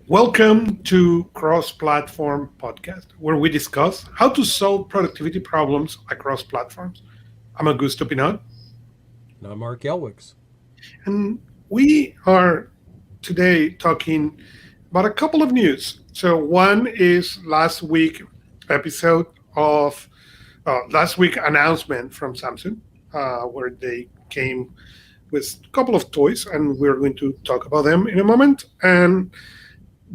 Welcome to Cross Platform Podcast, where we discuss how to solve productivity problems across platforms. I'm Augusto Pinaud, And I'm Art Gelwicks. and we are today talking about a couple of news. So, one is episode of last week announcement from Samsung, where they came with a couple of toys, and we're going to talk about them in a moment. And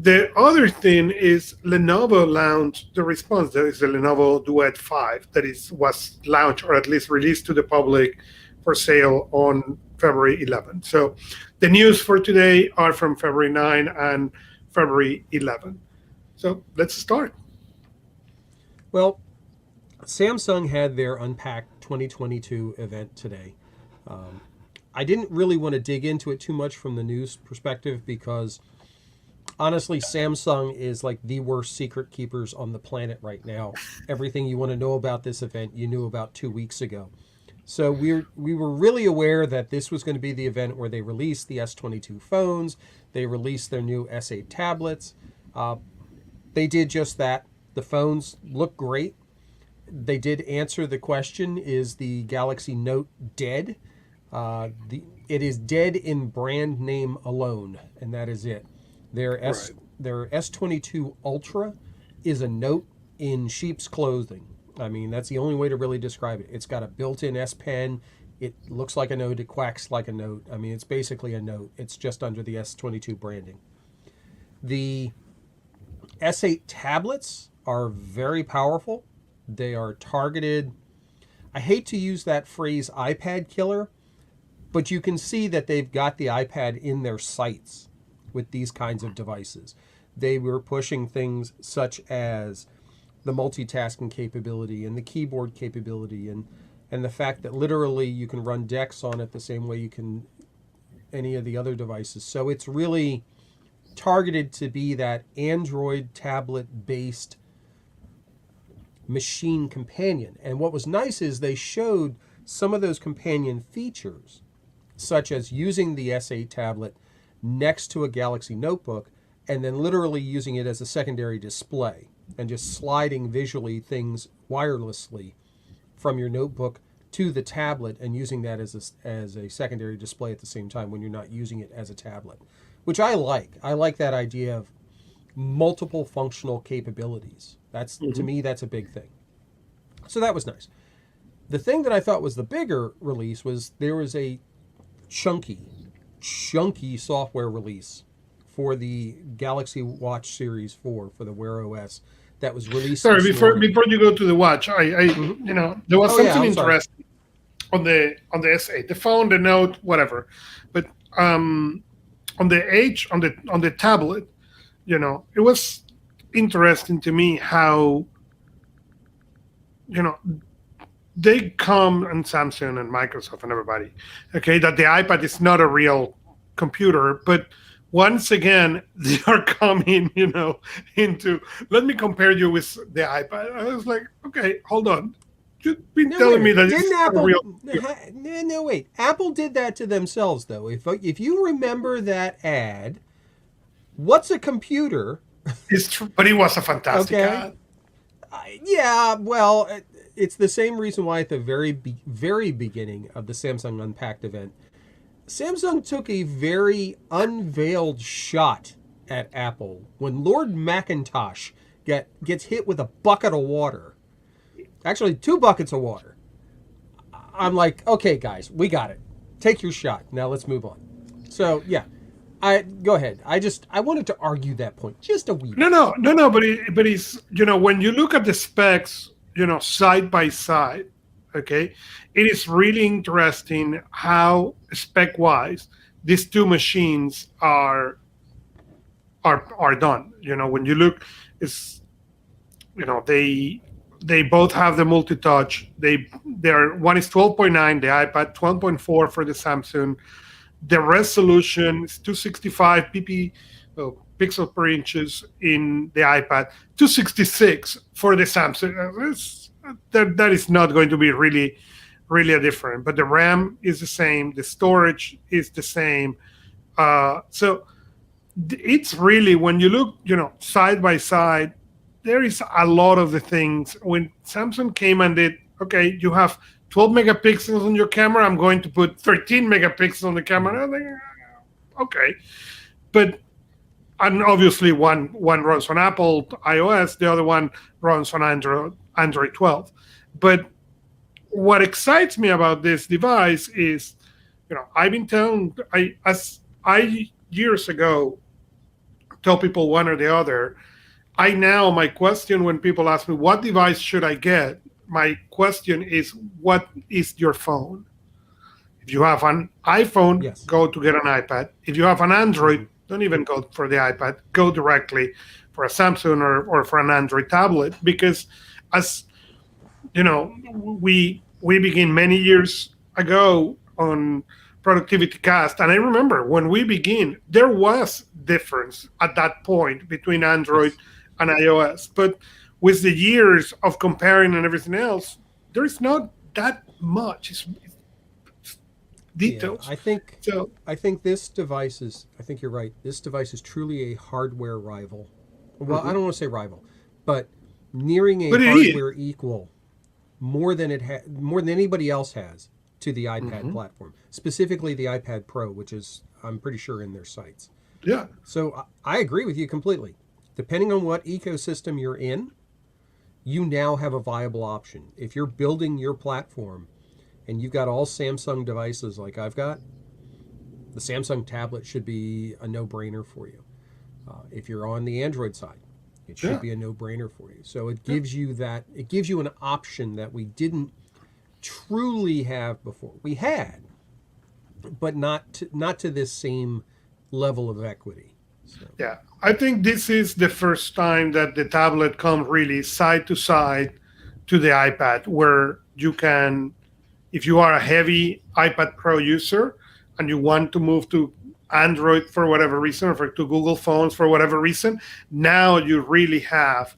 the other thing is Lenovo launched the response. There is the Lenovo Duet 5 that was launched or at least released to the public for sale on February 11th. So the news for today are from February 9 and February 11. So let's start. Well, Samsung had their Unpacked 2022 event today. Um, I didn't really want to dig into it too much from the news perspective because honestly, Samsung is like the worst secret keepers on the planet right now. Everything you want to know about this event, you knew about 2 weeks ago. So we were really aware that this was going to be the event where they released the S22 phones, they released their new S8 tablets. Uh, they did just that. The phones look great. They did answer the question: is the Galaxy Note dead? It is dead in brand name alone, and that is it. Their S Right. their S22 Ultra is a Note in sheep's clothing. I mean, that's the only way to really describe it. It's got a built-in S Pen. It looks like a Note. It quacks like a Note. I mean, it's basically a Note. It's just under the S22 branding. The S8 tablets are very powerful. They are targeted. I hate to use that phrase iPad killer, but you can see that they've got the iPad in their sights with these kinds of devices. They were pushing things such as the multitasking capability and the keyboard capability and the fact that literally you can run Dex on it the same way you can any of the other devices. So it's really targeted to be that Android tablet based machine companion. And what was nice is they showed some of those companion features, such as using the S8 tablet next to a Galaxy notebook and then literally using it as a secondary display and just sliding visually things wirelessly from your notebook to the tablet and using that as a secondary display at the same time when you're not using it as a tablet, which I like. I like that idea of multiple functional capabilities. That's to Mhm. me that's a big thing. So that was nice. The thing that I thought was the bigger release was there was a chunky, chunky software release for the Galaxy Watch Series 4 for the Wear OS that was released Sorry, this morning. before you go to the watch, Mm-hmm. there was Oh yeah, something I'm sorry. interesting on the S8, the phone, the Note, whatever, but um, on the on the tablet, it was interesting to me how you know they come and Samsung and Microsoft and everybody, okay, that the iPad is not a real computer, but once again they are coming, into let me compare you with the iPad. I was like, okay, hold on, you've been No, wait telling a me minute. that Didn't it's not a real Apple? computer. No, wait. Apple did that to themselves, though. If you remember that ad, what's a computer? It's true, but it was a fantastic Okay. ad. Yeah. Well, it's the same reason why at the very beginning of the Samsung Unpacked event, Samsung took a very unveiled shot at Apple when Lord Macintosh gets hit with a bucket of water. Actually, two buckets of water. I'm like, okay, guys, we got it. Take your shot. Now let's move on. So yeah, I go ahead. I wanted to argue that point just a wee No, bit. no, no, no. But it's when you look at the specs, side by side, okay, it is really interesting how spec wise these two machines are done. When you look, it's they both have the multi touch. They're one is 12.9, the iPad 12.4 for the Samsung. The resolution is 265 pixel per inches in the iPad, 266 for the Samsung. That is not going to be really a different. But the RAM is the same, the storage is the same. So it's really, when you look, side by side, there is a lot of the things. When Samsung came and did, okay, you have 12 megapixels on your camera, I'm going to put 13 megapixels on the camera. Mhm. And I think, okay, but and obviously one runs on Apple iOS, the other one runs on Android 12. But what excites me about this device is, I've been telling, I years ago tell people one or the other. My question when people ask me what device should I get, my question is, what is your phone? If you have an iPhone, Yes. go to get an iPad. If you have an Android, Hmm. don't even go for the iPad. Go directly for a Samsung or for an Android tablet, because, as you know, we began many years ago on Productivity Cast, and I remember when we began, there was difference at that point between Android Yes. and iOS, but with the years of comparing and everything else, there is not that much. It's Yeah. details. So, I think this device is. I think you're right. This device is truly a hardware rival. Well, I mhm. don't want to say rival, but nearing a But it is. hardware equal more than anybody else has to the iPad Mhm. platform, specifically the iPad Pro, which is I'm pretty sure in their sights. Yeah, So I agree with you completely. Depending on what ecosystem you're in, you now have a viable option. If you're building your platform and you've got all Samsung devices like I've got, the Samsung tablet should be a no-brainer for you. If you're on the Android side, it should yeah, be a no-brainer for you. So it yeah. gives you that. It gives you an option that we didn't truly have before. We had, but not to this same level of equity. So Yeah, I think this is the first time that the tablet comes really side to side to the iPad, where you can, if you are a heavy iPad Pro user and you want to move to Android for whatever reason, or to Google phones for whatever reason, now you really have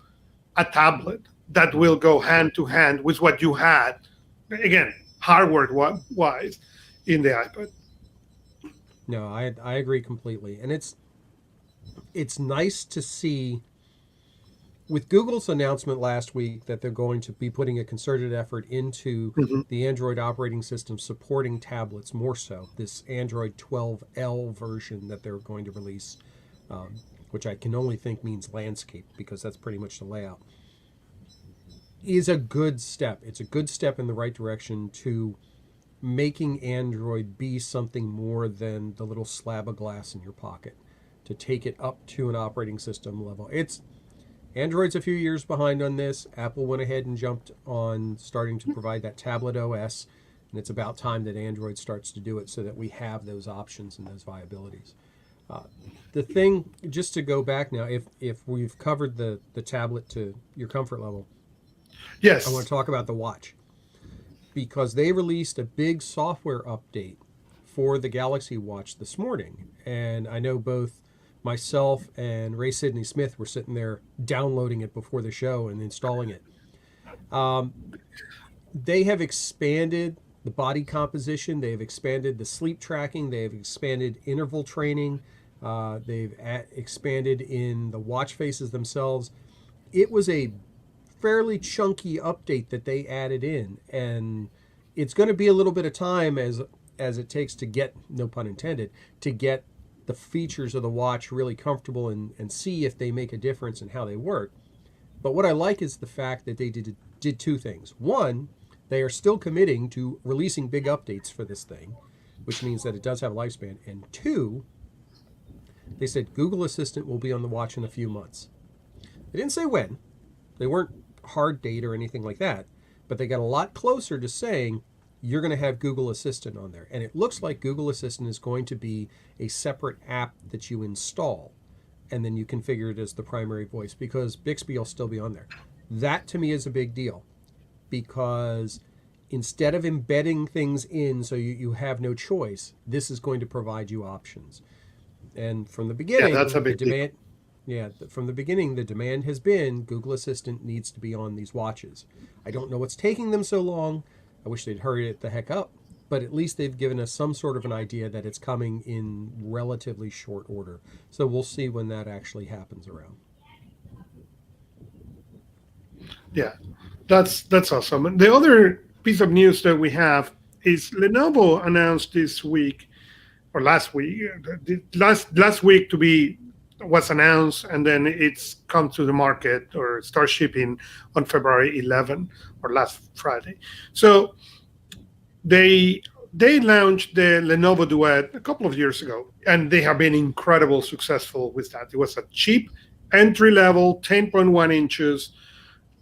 a tablet that will mhm. go hand to hand with what you had, again, hardware wise, in the iPad. No, I agree completely, and it's nice to see with Google's announcement last week that they're going to be putting a concerted effort into Mhm. the Android operating system supporting tablets more so. This Android 12L version that they're going to release, um, which I can only think means landscape because that's pretty much the layout, is a good step. It's a good step in the right direction to making Android be something more than the little slab of glass in your pocket, to take it up to an operating system level. It's Android's a few years behind on this. Apple went ahead and jumped on starting to provide that tablet OS, and it's about time that Android starts to do it so that we have those options and those viabilities. Uh, the thing, just to go back now, if we've covered the tablet to your comfort level, I want Yes. to talk about the watch because they released a big software update for the Galaxy Watch this morning. And I know both myself and Ray Sidney Smith were sitting there downloading it before the show and installing it. Um, they have expanded the body composition, they've expanded the sleep tracking, they've expanded interval training, expanded in the watch faces themselves. It was a fairly chunky update that they added in, and it's going to be a little bit of time as it takes to get, no pun intended, to get the features of the watch really comfortable and see if they make a difference in how they work. But what I like is the fact that they did two things. One, they are still committing to releasing big updates for this thing, which means that it does have a lifespan. And two, they said Google Assistant will be on the watch in a few months. They didn't say when. They weren't hard date or anything like that, but they got a lot closer to saying you're going to have Google Assistant on there. And it looks like Google Assistant is going to be a separate app that you install and then you configure it as the primary voice because Bixby will still be on there. That to me is a big deal because instead of embedding things in so you have no choice, this is going to provide you options. And from the Yeah, that's a beginning, the big deal. demand, yeah, from the beginning, the demand has been Google Assistant needs to be on these watches. I don't know what's taking them so long. I wish they'd hurry it the heck up, but at least they've given us some sort of an idea that it's coming in relatively short order. So we'll see when that actually happens around. Yeah, that's awesome. And the other piece of news that we have is Lenovo announced this week or last week, last week to be was announced, and then it's come to the market or start shipping on February 11 or last Friday. So they they launched the Lenovo Duet a couple of years ago, and they have been incredible successful with that. It was a cheap entry level 10.1 inches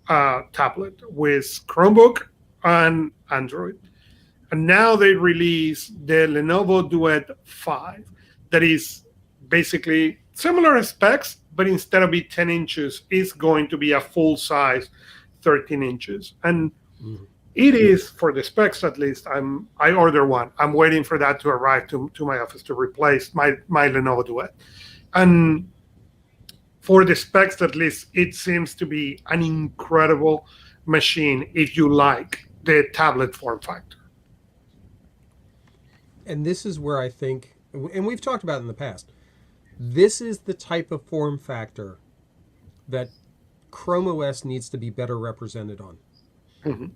tablet with Chromebook and Android. And now they release the Lenovo Duet 5 that is basically similar specs, but instead of being 10 inches, it's going to be a full size 13 inches. And it is, for the specs at least, I order one. I'm waiting for that to arrive to my office to replace my Lenovo Duet. And for the specs at least, it seems to be an incredible machine if you like the tablet form factor. And this is where I think, and we've talked about it in the past, this is the type of form factor that Chrome OS needs to be better represented on. Mm-hmm.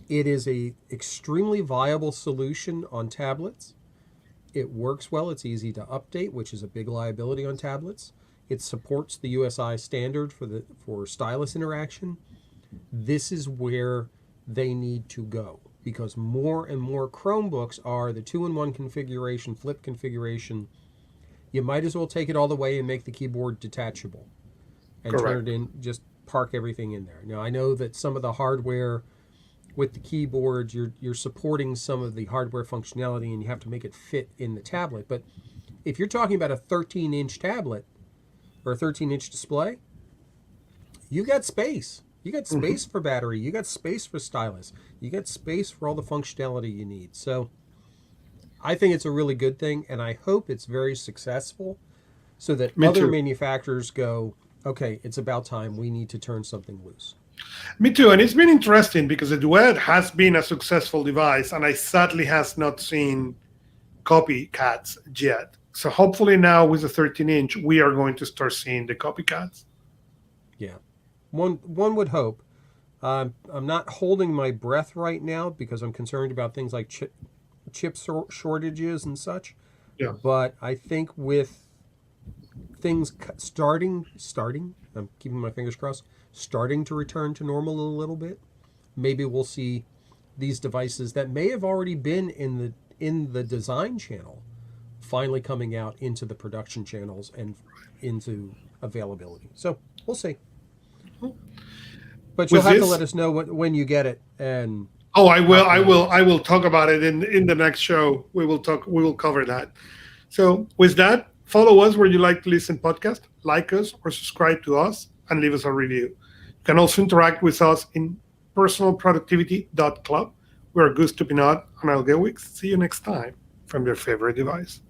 It is a extremely viable solution on tablets. It works well. It's easy to update, which is a big liability on tablets. It supports the USI standard for stylus interaction. This is where they need to go, because more and more Chromebooks are the 2-in-1 configuration, flip configuration. You might as well take it all the way and make the keyboard detachable and Correct. turn it in, just park everything in there. Now, I know that some of the hardware with the keyboard, you're supporting some of the hardware functionality and you have to make it fit in the tablet. But if you're talking about a 13-inch tablet or a 13-inch display, you got space. You got space for battery. You got space for stylus. You got space for all the functionality you need. So I think it's a really good thing, and I hope it's very successful so that Me other too. manufacturers go, okay, it's about time. We need to turn something loose. Me too. And it's been interesting because the Duet has been a successful device, and I sadly has not seen copycats yet. So hopefully now with the 13-inch, we are going to start seeing the copycats. Yeah. One would hope. I'm not holding my breath right now because I'm concerned about things like chip shortages and such. Yeah. But I think with things starting, I'm keeping my fingers crossed, starting to return to normal a little bit, maybe we'll see these devices that may have already been in the design channel finally coming out into the production channels and into availability. So we'll see. But you'll With have to this- let us know when you get it. And Oh, I will. I will talk about it in the next show. We will talk. We will cover that. So with that, follow us where you like to listen podcast, like us or subscribe to us, and leave us a review. You can also interact with us in personalproductivity.club. We're Augusto Pinaud and Art Gelwicks. See you next time from your favorite device.